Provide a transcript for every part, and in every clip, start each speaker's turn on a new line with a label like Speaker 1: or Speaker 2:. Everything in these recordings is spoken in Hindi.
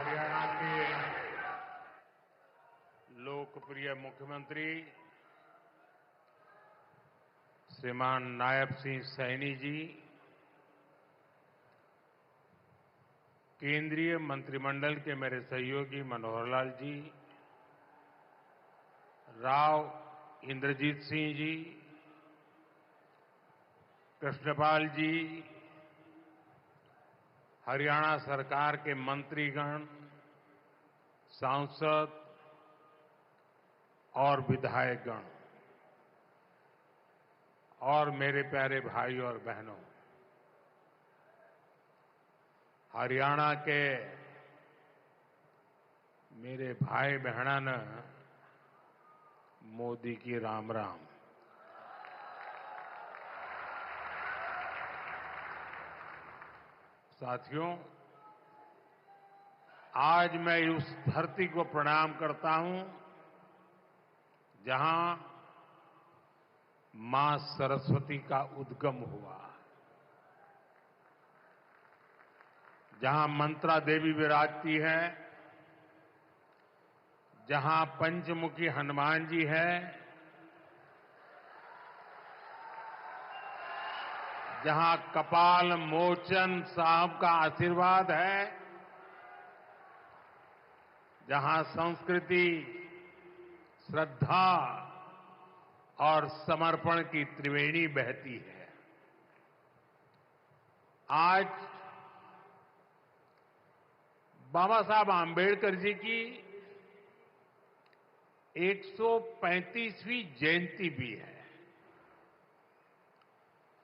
Speaker 1: हरियाणा के लोकप्रिय मुख्यमंत्री श्रीमान नायब सिंह सैनी जी, केंद्रीय मंत्रिमंडल के मेरे सहयोगी मनोहर लाल जी, राव इंद्रजीत सिंह जी, कृष्णपाल जी, हरियाणा सरकार के मंत्रीगण, सांसद और विधायकगण और मेरे प्यारे भाई और बहनों, हरियाणा के मेरे भाई बहनन मोदी की राम राम। साथियों, आज मैं उस धरती को प्रणाम करता हूं जहां मां सरस्वती का उद्गम हुआ, जहां मंत्रा देवी विराजती है, जहां पंचमुखी हनुमान जी है, जहां कपाल मोचन साहब का आशीर्वाद है, जहां संस्कृति, श्रद्धा और समर्पण की त्रिवेणी बहती है। आज बाबा साहब आंबेडकर जी की 135वीं जयंती भी है।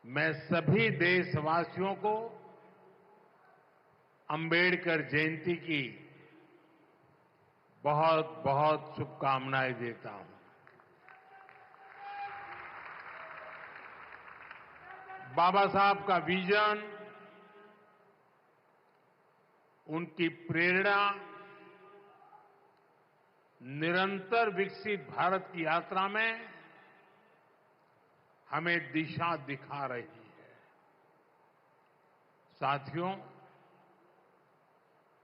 Speaker 1: मैं सभी देशवासियों को अंबेडकर जयंती की बहुत बहुत शुभकामनाएं देता हूं। बाबा साहब का विजन, उनकी प्रेरणा निरंतर विकसित भारत की यात्रा में हमें दिशा दिखा रही है। साथियों,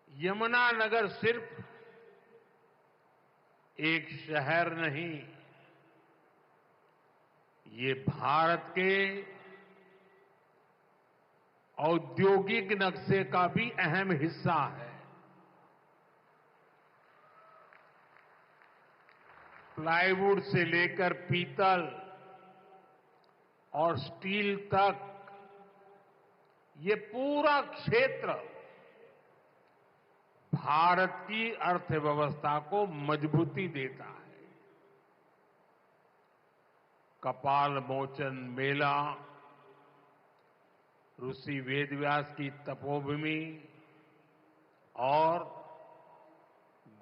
Speaker 1: यमुनानगर सिर्फ एक शहर नहीं, ये भारत के औद्योगिक नक्शे का भी अहम हिस्सा है। प्लाईवुड से लेकर पीतल और स्टील तक ये पूरा क्षेत्र भारत की अर्थव्यवस्था को मजबूती देता है। कपाल मोचन मेला, ऋषि वेदव्यास की तपोभूमि और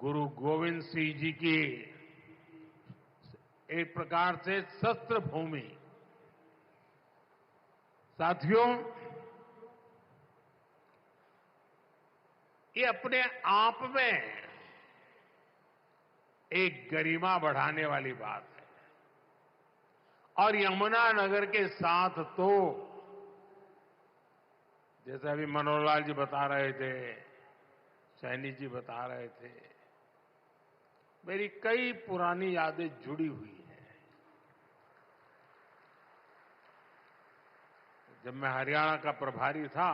Speaker 1: गुरु गोविंद सिंह जी की एक प्रकार से शस्त्र भूमि। साथियों, ये अपने आप में एक गरिमा बढ़ाने वाली बात है और यमुनानगर के साथ तो जैसे अभी मनोहर लाल जी बता रहे थे, सैनी जी बता रहे थे, मेरी कई पुरानी यादें जुड़ी हुई हैं। जब मैं हरियाणा का प्रभारी था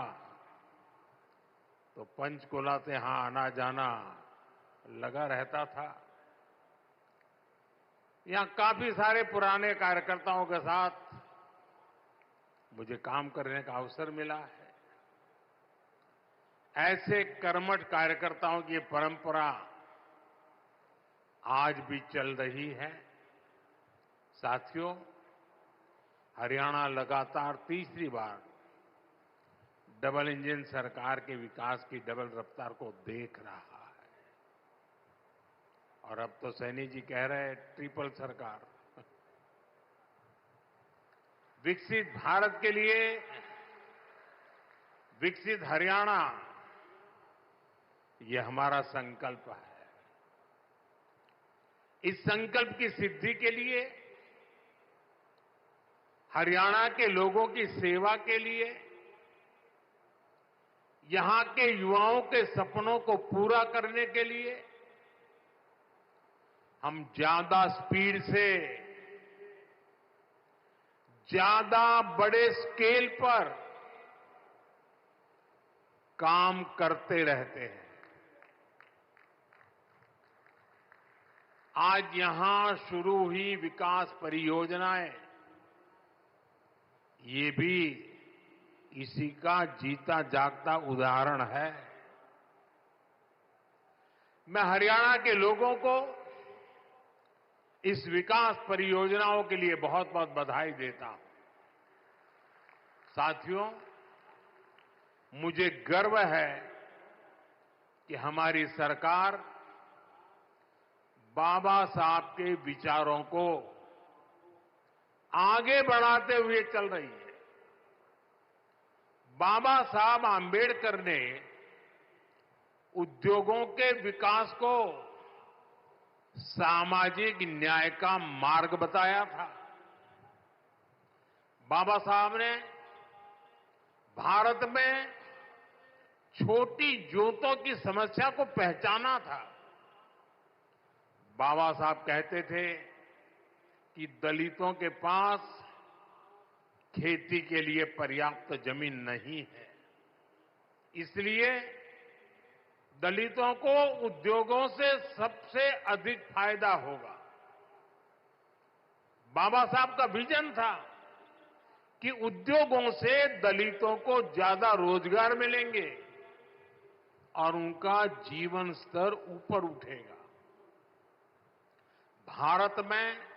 Speaker 1: तो पंचकुला से यहां आना जाना लगा रहता था। यहां काफी सारे पुराने कार्यकर्ताओं के साथ मुझे काम करने का अवसर मिला है। ऐसे कर्मठ कार्यकर्ताओं की परंपरा आज भी चल रही है। साथियों, हरियाणा लगातार तीसरी बार डबल इंजन सरकार के विकास की डबल रफ्तार को देख रहा है और अब तो सैनी जी कह रहे हैं ट्रिपल सरकार। विकसित भारत के लिए विकसित हरियाणा, ये हमारा संकल्प है। इस संकल्प की सिद्धि के लिए, हरियाणा के लोगों की सेवा के लिए यहां के युवाओं के सपनों को पूरा करने के लिए हम ज्यादा स्पीड से, ज्यादा बड़े स्केल पर काम करते रहते हैं। आज यहां शुरू हुई विकास परियोजनाएं, ये भी इसी का जीता जागता उदाहरण है। मैं हरियाणा के लोगों को इस विकास परियोजनाओं के लिए बहुत बहुत बधाई देता हूं। साथियों, मुझे गर्व है कि हमारी सरकार बाबा साहब के विचारों को आगे बढ़ाते हुए चल रही है। बाबा साहब आंबेडकर ने उद्योगों के विकास को सामाजिक न्याय का मार्ग बताया था। बाबा साहब ने भारत में छोटी जोतों की समस्या को पहचाना था। बाबा साहब कहते थे कि दलितों के पास खेती के लिए पर्याप्त जमीन नहीं है, इसलिए दलितों को उद्योगों से सबसे अधिक फायदा होगा। बाबा साहब का विजन था कि उद्योगों से दलितों को ज्यादा रोजगार मिलेंगे और उनका जीवन स्तर ऊपर उठेगा। भारत में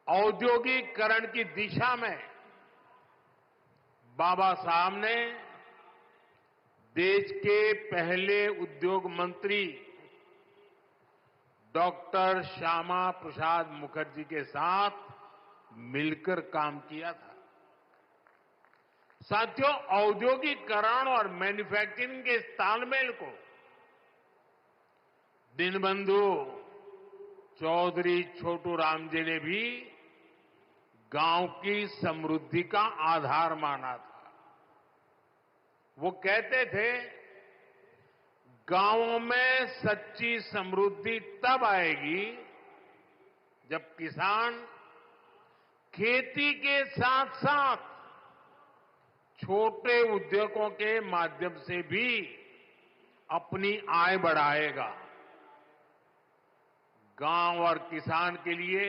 Speaker 1: औद्योगिकरण की दिशा में बाबा साहब ने देश के पहले उद्योग मंत्री डॉक्टर श्यामा प्रसाद मुखर्जी के साथ मिलकर काम किया था। साथियों, औद्योगिकरण और मैन्युफैक्चरिंग के इस तालमेल को दीनबंधु चौधरी छोटू राम जी ने भी गांव की समृद्धि का आधार माना था। वो कहते थे, गांवों में सच्ची समृद्धि तब आएगी जब किसान खेती के साथ साथ छोटे उद्योगों के माध्यम से भी अपनी आय बढ़ाएगा। गांव और किसान के लिए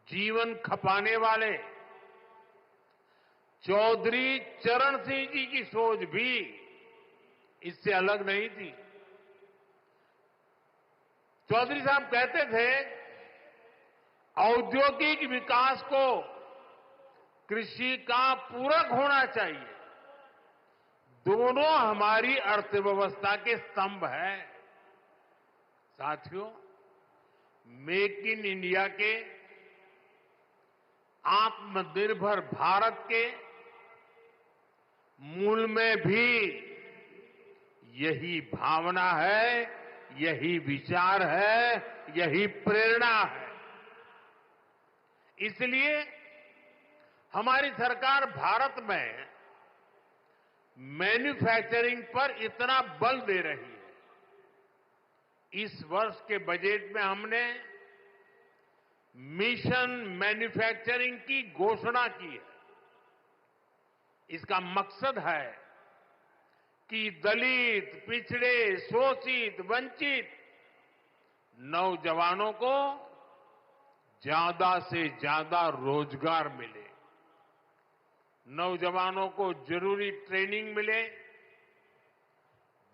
Speaker 1: जीवन खपाने वाले चौधरी चरण सिंह जी की सोच भी इससे अलग नहीं थी। चौधरी साहब कहते थे, औद्योगिक विकास को कृषि का पूरक होना चाहिए। दोनों हमारी अर्थव्यवस्था के स्तंभ हैं। साथियों, मेक इन इंडिया के, आत्मनिर्भर भारत के मूल में भी यही भावना है, यही विचार है, यही प्रेरणा है। इसलिए हमारी सरकार भारत में मैन्युफैक्चरिंग पर इतना बल दे रही है। इस वर्ष के बजट में हमने मिशन मैन्युफैक्चरिंग की घोषणा की है। इसका मकसद है कि दलित, पिछड़े, शोषित, वंचित नौजवानों को ज्यादा से ज्यादा रोजगार मिले, नौजवानों को जरूरी ट्रेनिंग मिले,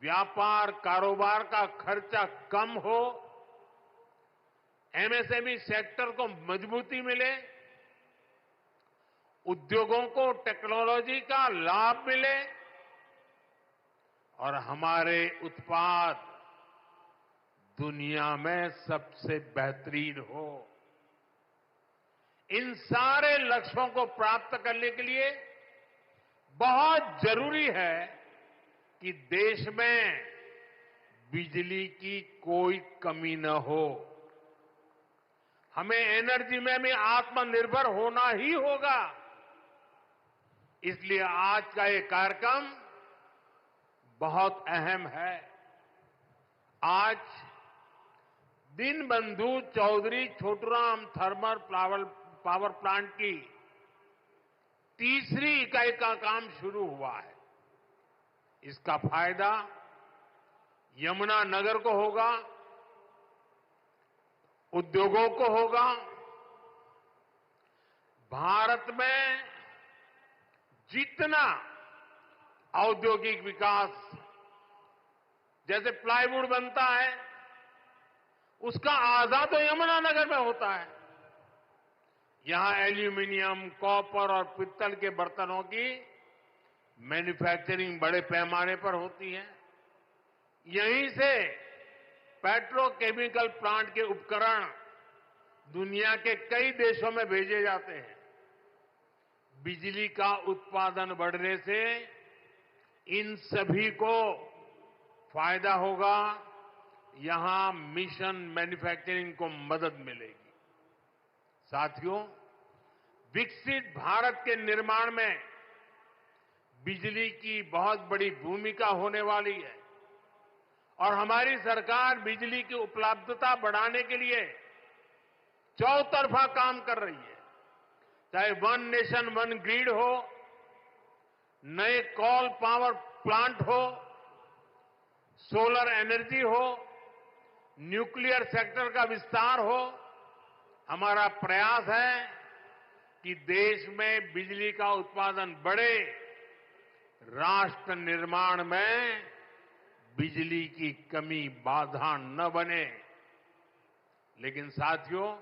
Speaker 1: व्यापार कारोबार का खर्चा कम हो, एमएसएमई सेक्टर को मजबूती मिले, उद्योगों को टेक्नोलॉजी का लाभ मिले और हमारे उत्पाद दुनिया में सबसे बेहतरीन हो। इन सारे लक्ष्यों को प्राप्त करने के लिए बहुत जरूरी है कि देश में बिजली की कोई कमी न हो। हमें एनर्जी में भी आत्मनिर्भर होना ही होगा। इसलिए आज का ये कार्यक्रम बहुत अहम है। आज Deenbandhu Chaudhary Chhoturam thermal power plant की तीसरी इकाई का काम शुरू हुआ है। इसका फायदा यमुनानगर को होगा, उद्योगों को होगा। भारत में जितना औद्योगिक विकास, जैसे प्लाईवुड बनता है, उसका आधा तो यमुनानगर में होता है। यहां एल्यूमीनियम, कॉपर और पित्तल के बर्तनों की मैन्युफैक्चरिंग बड़े पैमाने पर होती है। यहीं से पेट्रोकेमिकल प्लांट के उपकरण दुनिया के कई देशों में भेजे जाते हैं। बिजली का उत्पादन बढ़ने से इन सभी को फायदा होगा। यहां मिशन मैन्युफैक्चरिंग को मदद मिलेगी। साथियों, विकसित भारत के निर्माण में बिजली की बहुत बड़ी भूमिका होने वाली है और हमारी सरकार बिजली की उपलब्धता बढ़ाने के लिए चौतरफा काम कर रही है। चाहे वन नेशन वन ग्रिड हो, नए कोल पावर प्लांट हो, सोलर एनर्जी हो, न्यूक्लियर सेक्टर का विस्तार हो, हमारा प्रयास है कि देश में बिजली का उत्पादन बढ़े, राष्ट्र निर्माण में बिजली की कमी बाधा न बने। लेकिन साथियों,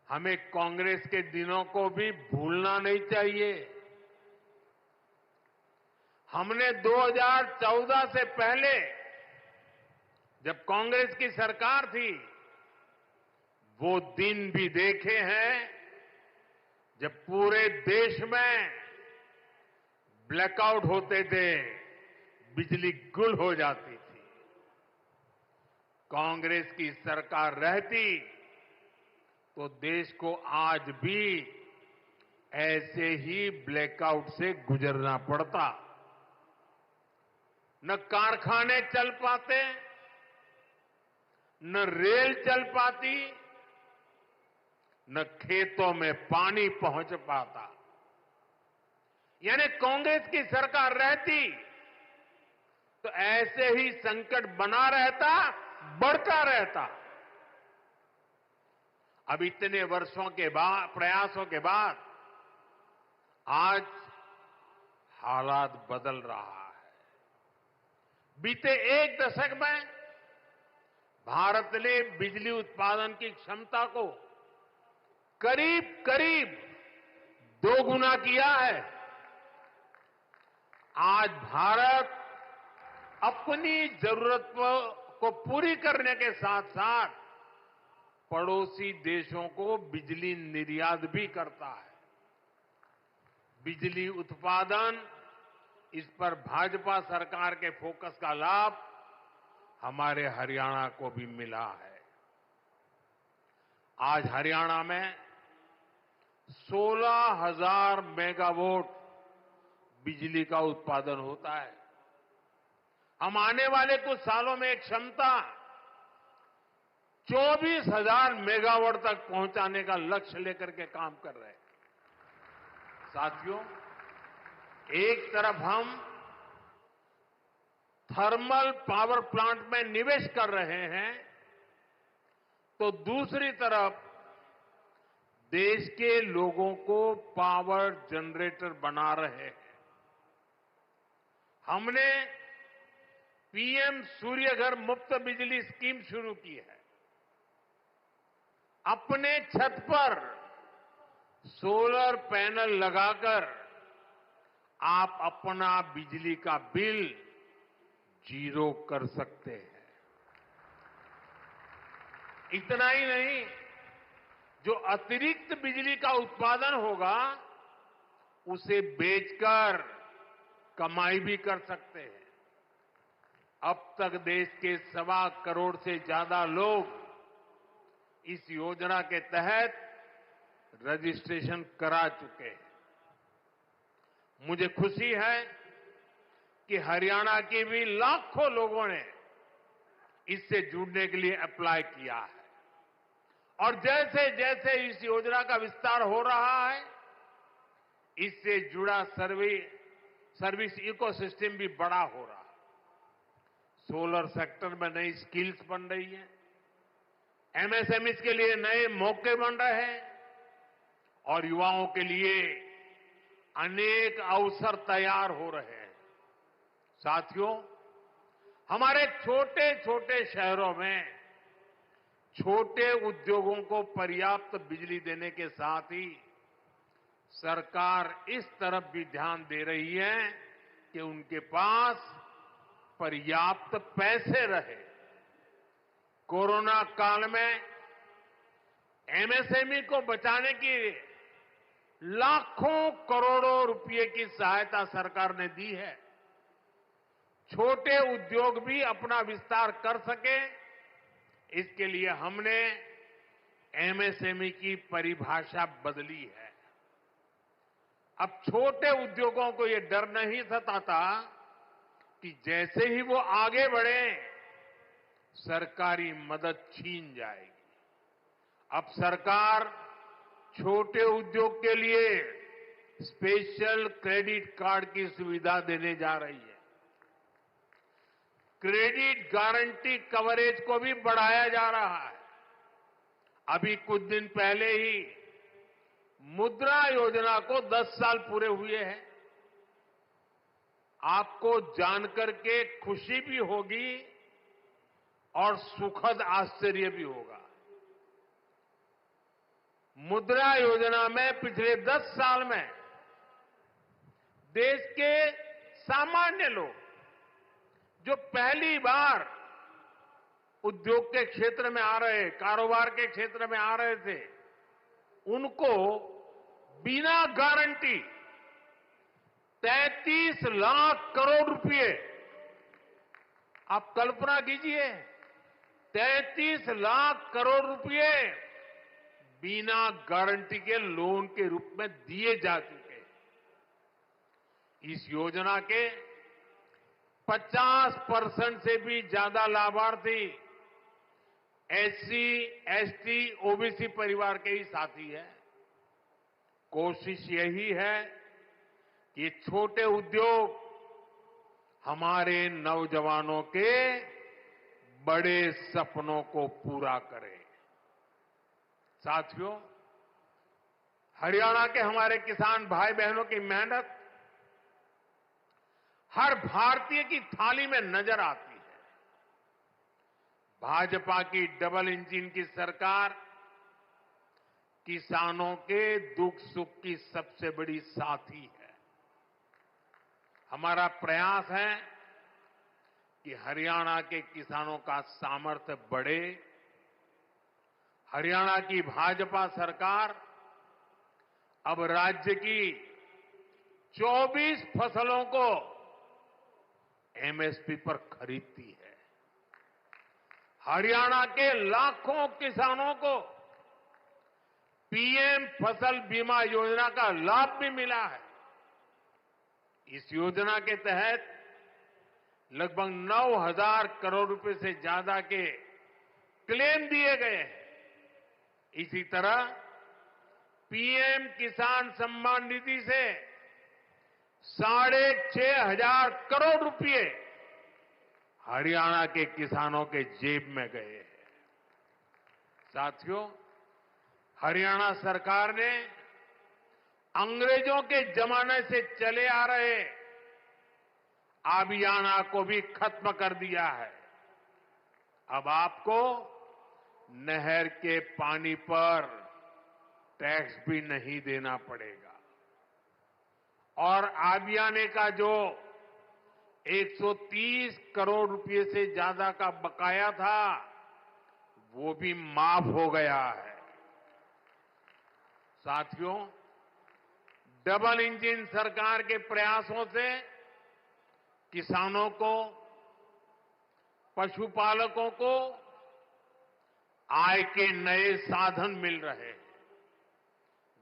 Speaker 1: हमें कांग्रेस के दिनों को भी भूलना नहीं चाहिए। हमने 2014 से पहले, जब कांग्रेस की सरकार थी, वो दिन भी देखे हैं जब पूरे देश में ब्लैकआउट होते थे, बिजली गुल हो जाती थी। कांग्रेस की सरकार रहती तो देश को आज भी ऐसे ही ब्लैकआउट से गुजरना पड़ता। न कारखाने चल पाते, न रेल चल पाती, न खेतों में पानी पहुंच पाता। यानी कांग्रेस की सरकार रहती तो ऐसे ही संकट बना रहता, बढ़ता रहता। अब इतने वर्षों के बाद, प्रयासों के बाद आज हालात बदल रहा है। बीते एक दशक में भारत ने बिजली उत्पादन की क्षमता को करीब करीब 2 गुना किया है। आज भारत अपनी जरूरत को पूरी करने के साथ साथ पड़ोसी देशों को बिजली निर्यात भी करता है। बिजली उत्पादन, इस पर भाजपा सरकार के फोकस का लाभ हमारे हरियाणा को भी मिला है। आज हरियाणा में 16,000 मेगावाट बिजली का उत्पादन होता है। हम आने वाले कुछ सालों में एक क्षमता 24,000 मेगावाट तक पहुंचाने का लक्ष्य लेकर के काम कर रहे हैं। साथियों, एक तरफ हम थर्मल पावर प्लांट में निवेश कर रहे हैं, तो दूसरी तरफ देश के लोगों को पावर जनरेटर बना रहे हैं। हमने पीएम सूर्य घर मुफ्त बिजली स्कीम शुरू की है। अपने छत पर सोलर पैनल लगाकर आप अपना बिजली का बिल 0 कर सकते हैं। इतना ही नहीं, जो अतिरिक्त बिजली का उत्पादन होगा उसे बेचकर कमाई भी कर सकते हैं। अब तक देश के 1.25 करोड़ से ज्यादा लोग इस योजना के तहत रजिस्ट्रेशन करा चुके हैं। मुझे खुशी है कि हरियाणा के भी लाखों लोगों ने इससे जुड़ने के लिए अप्लाई किया है और जैसे जैसे इस योजना का विस्तार हो रहा है, इससे जुड़ा सर्विस इकोसिस्टम भी बड़ा हो रहा है। सोलर सेक्टर में नई स्किल्स बन रही है, एमएसएमईज के लिए नए मौके बन रहे हैं और युवाओं के लिए अनेक अवसर तैयार हो रहे हैं। साथियों, हमारे छोटे छोटे शहरों में छोटे उद्योगों को पर्याप्त बिजली देने के साथ ही सरकार इस तरफ भी ध्यान दे रही है कि उनके पास पर्याप्त पैसे रहे। कोरोना काल में एमएसएमई को बचाने की लाखों करोड़ों रुपए की सहायता सरकार ने दी है। छोटे उद्योग भी अपना विस्तार कर सके, इसके लिए हमने एमएसएमई की परिभाषा बदली है। अब छोटे उद्योगों को ये डर नहीं सताता कि जैसे ही वो आगे बढ़े सरकारी मदद छीन जाएगी। अब सरकार छोटे उद्योग के लिए स्पेशल क्रेडिट कार्ड की सुविधा देने जा रही है। क्रेडिट गारंटी कवरेज को भी बढ़ाया जा रहा है। अभी कुछ दिन पहले ही मुद्रा योजना को 10 साल पूरे हुए हैं। आपको जानकर के खुशी भी होगी और सुखद आश्चर्य भी होगा। मुद्रा योजना में पिछले 10 साल में देश के सामान्य लोग जो पहली बार उद्योग के क्षेत्र में आ रहे, कारोबार के क्षेत्र में आ रहे थे, उनको बिना गारंटी 33 लाख करोड़ रुपए, आप कल्पना कीजिए, 33 लाख करोड़ रुपए बिना गारंटी के लोन के रूप में दिए जा चुके हैं। इस योजना के 50% से भी ज्यादा लाभार्थी एससी, एसटी, ओबीसी परिवार के ही साथी हैं। कोशिश यही है कि छोटे उद्योग हमारे नौजवानों के बड़े सपनों को पूरा करें। साथियों, हरियाणा के हमारे किसान भाई बहनों की मेहनत हर भारतीय की थाली में नजर आती है। भाजपा की डबल इंजन की सरकार किसानों के दुख सुख की सबसे बड़ी साथी है। हमारा प्रयास है कि हरियाणा के किसानों का सामर्थ्य बढ़े। हरियाणा की भाजपा सरकार अब राज्य की 24 फसलों को एमएसपी पर खरीदती है। हरियाणा के लाखों किसानों को पीएम फसल बीमा योजना का लाभ भी मिला है। इस योजना के तहत लगभग 9,000 करोड़ रुपए से ज्यादा के क्लेम दिए गए हैं। इसी तरह पीएम किसान सम्मान निधि से 6,500 करोड़ रुपए हरियाणा के किसानों के जेब में गए हैं। साथियों, हरियाणा सरकार ने अंग्रेजों के जमाने से चले आ रहे अभियाना को भी खत्म कर दिया है। अब आपको नहर के पानी पर टैक्स भी नहीं देना पड़ेगा और आबियाने का जो 130 करोड़ रुपए से ज्यादा का बकाया था, वो भी माफ हो गया है। साथियों, डबल इंजन सरकार के प्रयासों से किसानों को, पशुपालकों को आय के नए साधन मिल रहे हैं।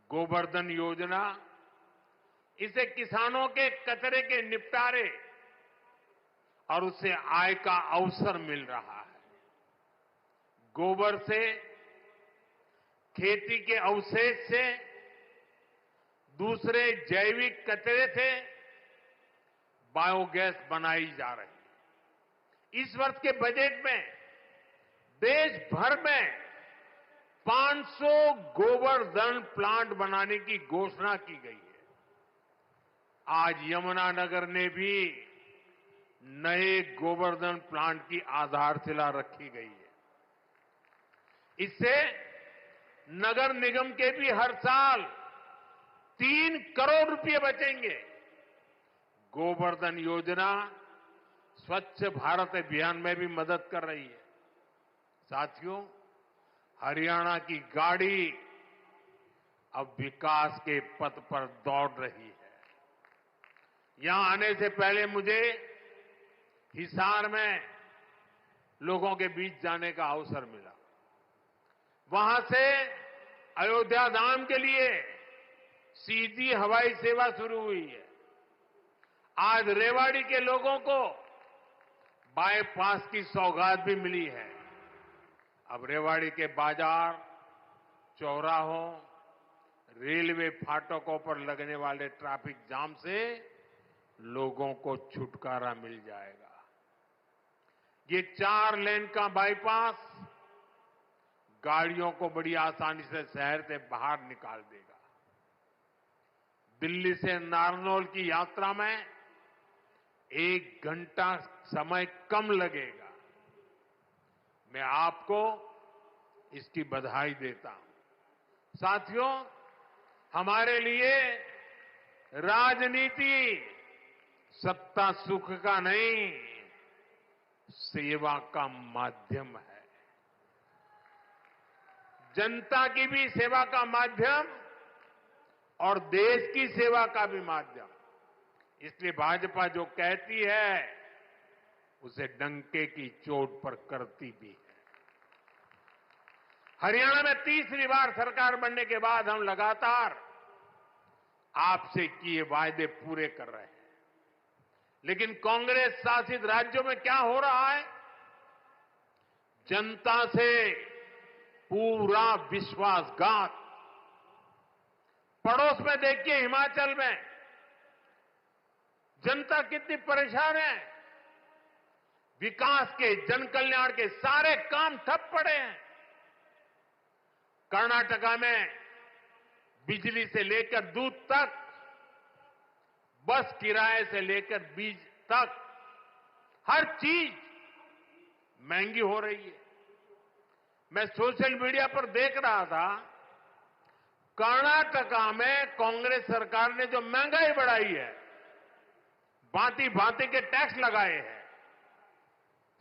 Speaker 1: गोवर्धन योजना इससे किसानों के कचरे के निपटारे और उससे आय का अवसर मिल रहा है। गोबर से, खेती के अवशेष से, दूसरे जैविक कचरे से बायोगैस बनाई जा रही है। इस वर्ष के बजट में देश भर में 500 गोवर्धन प्लांट बनाने की घोषणा की गई है। आज यमुनानगर ने भी नए गोवर्धन प्लांट की आधारशिला रखी गई है। इससे नगर निगम के भी हर साल 3 करोड़ रुपए बचेंगे। गोवर्धन योजना स्वच्छ भारत अभियान में भी मदद कर रही है। साथियों, हरियाणा की गाड़ी अब विकास के पथ पर दौड़ रही है। यहां आने से पहले मुझे हिसार में लोगों के बीच जाने का अवसर मिला। वहां से अयोध्या धाम के लिए सीधी हवाई सेवा शुरू हुई है। आज रेवाड़ी के लोगों को बाईपास की सौगात भी मिली है। अब रेवाड़ी के बाजार, चौराहों, रेलवे फाटकों पर लगने वाले ट्रैफिक जाम से लोगों को छुटकारा मिल जाएगा। ये 4 लेन का बाईपास गाड़ियों को बड़ी आसानी से शहर से बाहर निकाल देगा। दिल्ली से नारनौल की यात्रा में 1 घंटा समय कम लगेगा। मैं आपको इसकी बधाई देता हूं। साथियों, हमारे लिए राजनीति सत्ता सुख का नहीं, सेवा का माध्यम है। जनता की भी सेवा का माध्यम और देश की सेवा का भी माध्यम। इसलिए भाजपा जो कहती है उसे डंके की चोट पर करती भी है। हरियाणा में तीसरी बार सरकार बनने के बाद हम लगातार आपसे किए वायदे पूरे कर रहे हैं। लेकिन कांग्रेस शासित राज्यों में क्या हो रहा है? जनता से पूरा विश्वासघात। पड़ोस में देखिए, हिमाचल में जनता कितनी परेशान है। विकास के, जन कल्याण के सारे काम ठप पड़े हैं। कर्नाटका में बिजली से लेकर दूध तक, बस किराए से लेकर बीज तक, हर चीज महंगी हो रही है। मैं सोशल मीडिया पर देख रहा था, कर्नाटका में कांग्रेस सरकार ने जो महंगाई बढ़ाई है, भांति भांति के टैक्स लगाए हैं।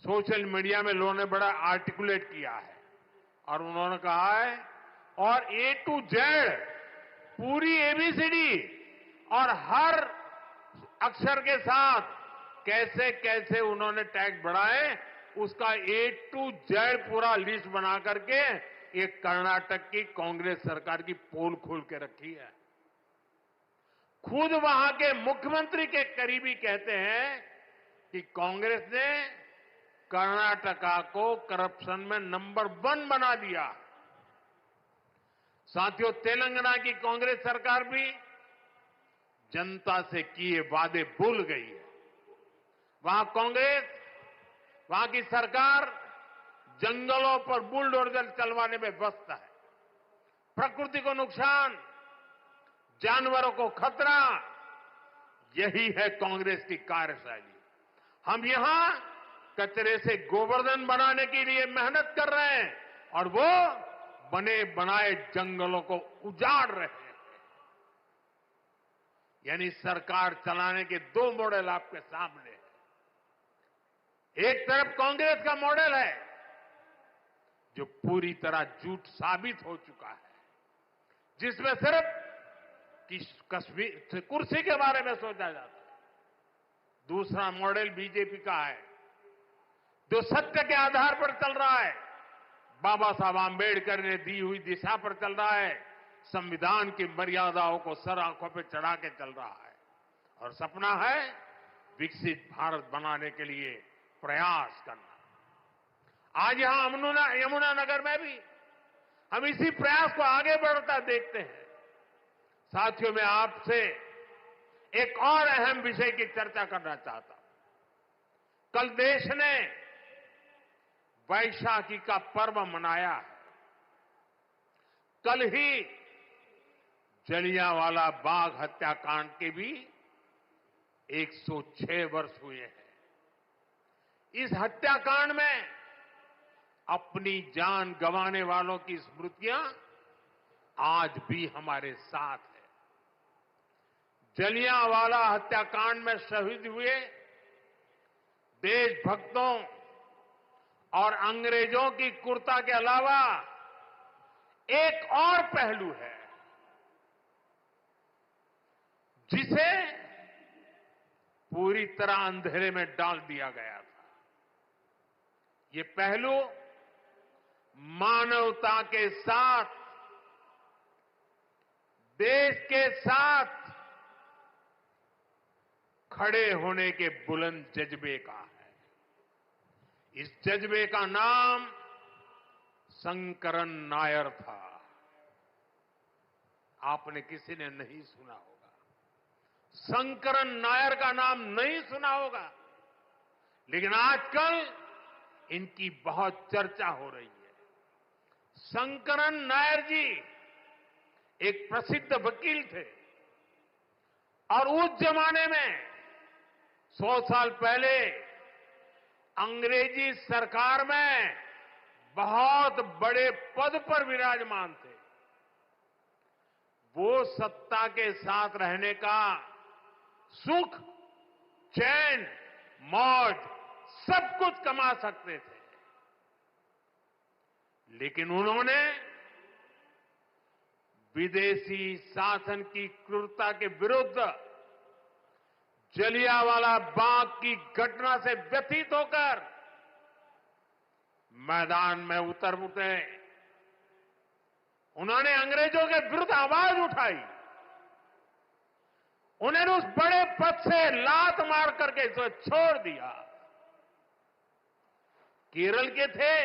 Speaker 1: सोशल मीडिया में लोगों ने बड़ा आर्टिकुलेट किया है और उन्होंने कहा है, और A to Z पूरी ABCD और हर अक्षर के साथ कैसे कैसे उन्होंने टैक्स बढ़ाए, उसका A to Z पूरा लिस्ट बना करके एक कर्नाटक की कांग्रेस सरकार की पोल खोल के रखी है। खुद वहां के मुख्यमंत्री के करीबी कहते हैं कि कांग्रेस ने कर्नाटका को करप्शन में नंबर 1 बना दिया। साथियों, तेलंगाना की कांग्रेस सरकार भी जनता से किए वादे भूल गई है। वहां कांग्रेस, वहां की सरकार जंगलों पर बुलडोजर चलवाने में व्यस्त है। प्रकृति को नुकसान, जानवरों को खतरा, यही है कांग्रेस की कार्यशैली। हम यहां कचरे से गोवर्धन बनाने के लिए मेहनत कर रहे हैं और वो बने बनाए जंगलों को उजाड़ रहे हैं। यानी सरकार चलाने के 2 मॉडल आपके सामने हैं। एक तरफ कांग्रेस का मॉडल है जो पूरी तरह झूठ साबित हो चुका है, जिसमें सिर्फ कुर्सी के बारे में सोचा जाता है। दूसरा मॉडल बीजेपी का है जो सत्य के आधार पर चल रहा है, बाबा साहब आंबेडकर ने दी हुई दिशा पर चल रहा है, संविधान की मर्यादाओं को सर आंखों पर चढ़ा के चल रहा है। और सपना है विकसित भारत बनाने के लिए प्रयास करना। आज यहां यमुनानगर में भी हम इसी प्रयास को आगे बढ़ता देखते हैं। साथियों, मैं आपसे एक और अहम विषय की चर्चा करना चाहता हूं। कल देश ने वैशाखी का पर्व मनाया है। कल ही जलियांवाला बाग हत्याकांड के भी 106 वर्ष हुए हैं। इस हत्याकांड में अपनी जान गंवाने वालों की स्मृतियां आज भी हमारे साथ है। जलियांवाला हत्याकांड में शहीद हुए देशभक्तों और अंग्रेजों की क्रूरता के अलावा एक और पहलू है जिसे पूरी तरह अंधेरे में डाल दिया गया था। ये पहलू मानवता के साथ, देश के साथ खड़े होने के बुलंद जज्बे का है। इस जज्बे का नाम शंकरन नायर था। आपने किसी ने नहीं सुना होगा, शंकरन नायर का नाम नहीं सुना होगा, लेकिन आजकल इनकी बहुत चर्चा हो रही है। शंकरन नायर जी एक प्रसिद्ध वकील थे और उस जमाने में 100 साल पहले अंग्रेजी सरकार में बहुत बड़े पद पर विराजमान थे। वो सत्ता के साथ रहने का सुख, चैन, मौज सब कुछ कमा सकते थे, लेकिन उन्होंने विदेशी शासन की क्रूरता के विरुद्ध जलियांवाला बाग की घटना से व्यथित होकर मैदान में उतरे। उन्होंने अंग्रेजों के विरुद्ध आवाज उठाई। उन्होंने उस बड़े पद से लात मार करके इसे छोड़ दिया। केरल के थे,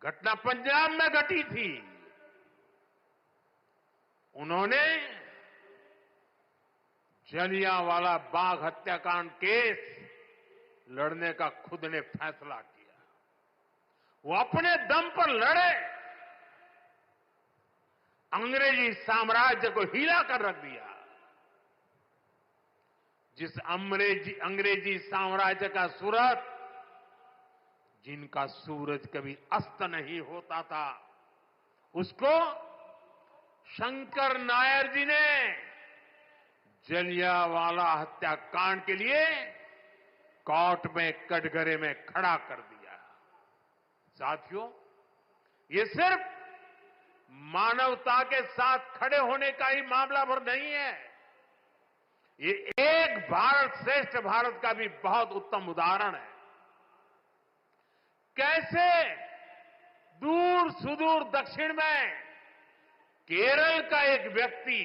Speaker 1: घटना पंजाब में घटी थी। उन्होंने जलियांवाला बाग हत्याकांड केस लड़ने का खुद ने फैसला किया। वो अपने दम पर लड़े, अंग्रेजी साम्राज्य को हिला कर रख दिया। जिस अंग्रेजी साम्राज्य का सूरत, जिनका सूरज कभी अस्त नहीं होता था, उसको शंकर नायर जी ने जलियांवाला हत्याकांड के लिए कोर्ट में कटघरे में खड़ा कर दिया। साथियों, ये सिर्फ मानवता के साथ खड़े होने का ही मामला भर नहीं है, ये एक भारत श्रेष्ठ भारत का भी बहुत उत्तम उदाहरण है। कैसे दूर सुदूर दक्षिण में केरल का एक व्यक्ति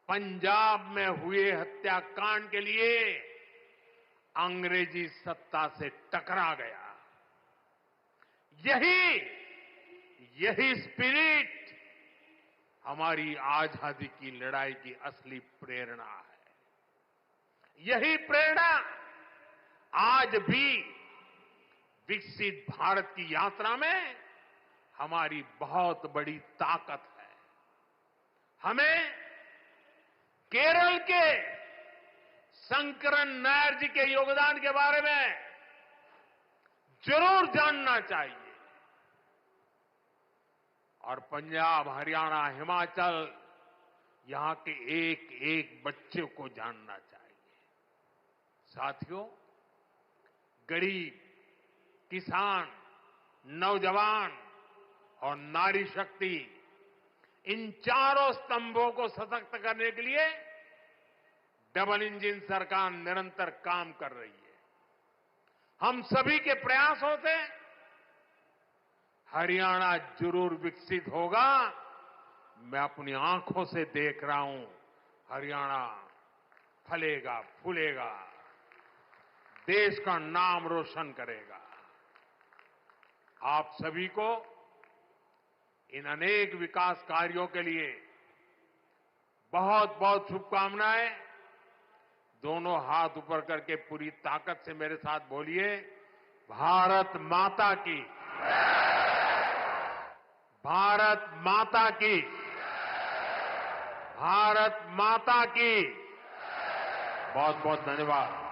Speaker 1: पंजाब में हुए हत्याकांड के लिए अंग्रेजी सत्ता से टकरा गया। यही स्पिरिट हमारी आजादी की लड़ाई की असली प्रेरणा है। यही प्रेरणा आज भी विकसित भारत की यात्रा में हमारी बहुत बड़ी ताकत है। हमें केरल के शंकरन नायर जी के योगदान के बारे में जरूर जानना चाहिए और पंजाब, हरियाणा, हिमाचल, यहां के एक एक बच्चे को जानना चाहिए। साथियों, गरीब, किसान, नौजवान और नारी शक्ति, इन चारों स्तंभों को सशक्त करने के लिए डबल इंजन सरकार निरंतर काम कर रही है। हम सभी के प्रयासों से हरियाणा जरूर विकसित होगा, मैं अपनी आंखों से देख रहा हूं, हरियाणा फलेगा, फूलेगा, देश का नाम रोशन करेगा। आप सभी को इन अनेक विकास कार्यों के लिए बहुत बहुत शुभकामनाएं। दोनों हाथ ऊपर करके पूरी ताकत से मेरे साथ बोलिए, भारत माता की, भारत माता की, भारत माता की। बहुत बहुत धन्यवाद।